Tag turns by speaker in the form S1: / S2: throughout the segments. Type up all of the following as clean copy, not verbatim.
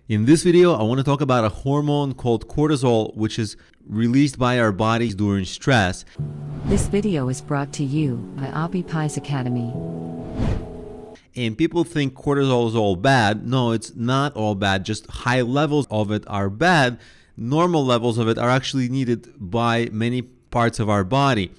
S1: In this video, I want to talk about a hormone called cortisol, which is released by our bodies during stress.
S2: This video is brought to you by Appy Pie Academy.
S1: And people think cortisol is all bad. No, it's not all bad. Just high levels of it are bad. Normal levels of it are actually needed by many parts of our body.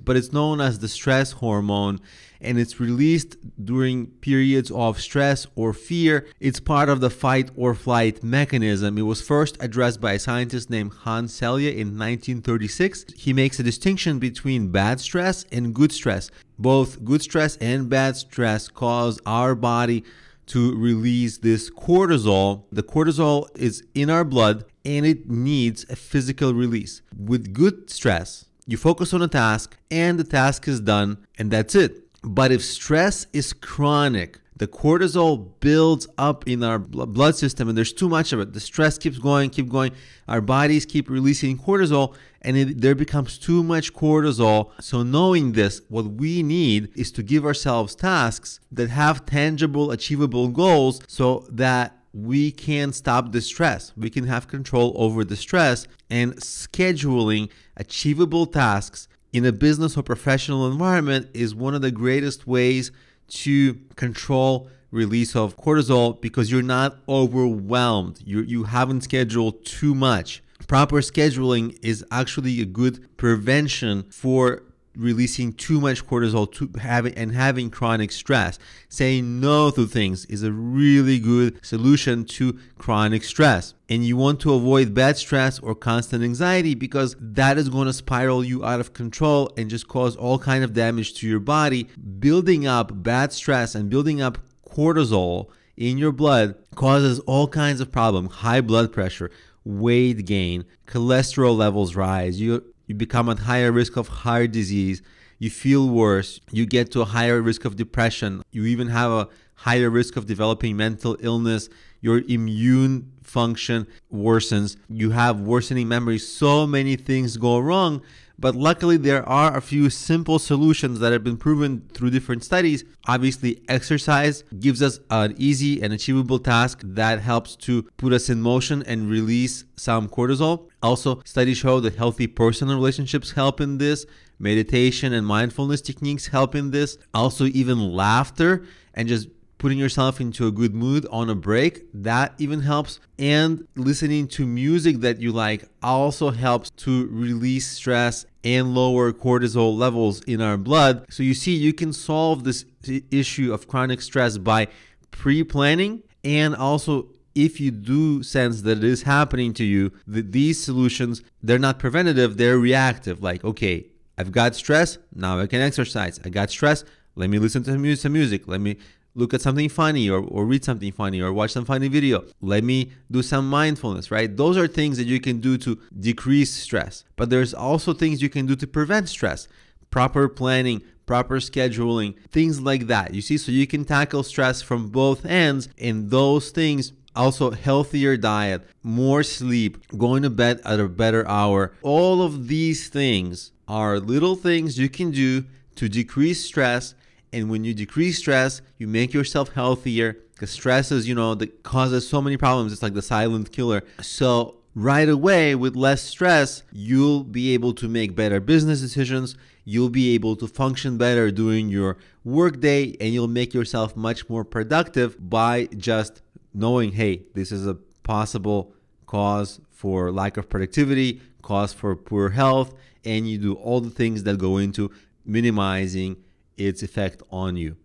S1: But it's known as the stress hormone, and it's released during periods of stress or fear. It's part of the fight or flight mechanism. It was first addressed by a scientist named Hans Selye in 1936. He makes a distinction between bad stress and good stress. Both good stress and bad stress cause our body to release this cortisol. The cortisol is in our blood and it needs a physical release. With good stress, you focus on a task and the task is done and that's it. But if stress is chronic, the cortisol builds up in our blood system and there's too much of it. The stress keeps going. Our bodies keep releasing cortisol and there becomes too much cortisol. So knowing this, what we need is to give ourselves tasks that have tangible, achievable goals so that we can stop the stress. We can have control over the stress, and scheduling achievable tasks in a business or professional environment is one of the greatest ways to control release of cortisol because you're not overwhelmed. You haven't scheduled too much. Proper scheduling is actually a good prevention for releasing too much cortisol having chronic stress. Saying no to things is a really good solution to chronic stress. And you want to avoid bad stress or constant anxiety because that is going to spiral you out of control and just cause all kind of damage to your body. Building up bad stress and building up cortisol in your blood causes all kinds of problems. High blood pressure, weight gain, cholesterol levels rise. You become at higher risk of heart disease. You feel worse. You get to a higher risk of depression. You even have a higher risk of developing mental illness. Your immune function worsens. You have worsening memory. So many things go wrong. But luckily, there are a few simple solutions that have been proven through different studies. Obviously, exercise gives us an easy and achievable task that helps to put us in motion and release some cortisol. Also, studies show that healthy personal relationships help in this. Meditation and mindfulness techniques help in this. Also, even laughter and just putting yourself into a good mood on a break, that even helps. And listening to music that you like also helps to release stress and lower cortisol levels in our blood. So you see, you can solve this issue of chronic stress by pre-planning, and also if you do sense that it is happening to you, these solutions, they're not preventative, they're reactive. Like, okay, I've got stress, now I can exercise. I got stress, let me listen to some music. Let me look at something funny or read something funny or watch some funny video. Let me do some mindfulness, right? Those are things that you can do to decrease stress. But there's also things you can do to prevent stress. Proper planning, proper scheduling, things like that. You see, so you can tackle stress from both ends, and those things also healthier diet, more sleep, going to bed at a better hour. All of these things are little things you can do to decrease stress. And when you decrease stress, you make yourself healthier, because stress is, that causes so many problems. It's like the silent killer. So right away, with less stress, you'll be able to make better business decisions. You'll be able to function better during your workday, and you'll make yourself much more productive by just knowing, hey, this is a possible cause for lack of productivity, cause for poor health, and you do all the things that go into minimizing its effect on you.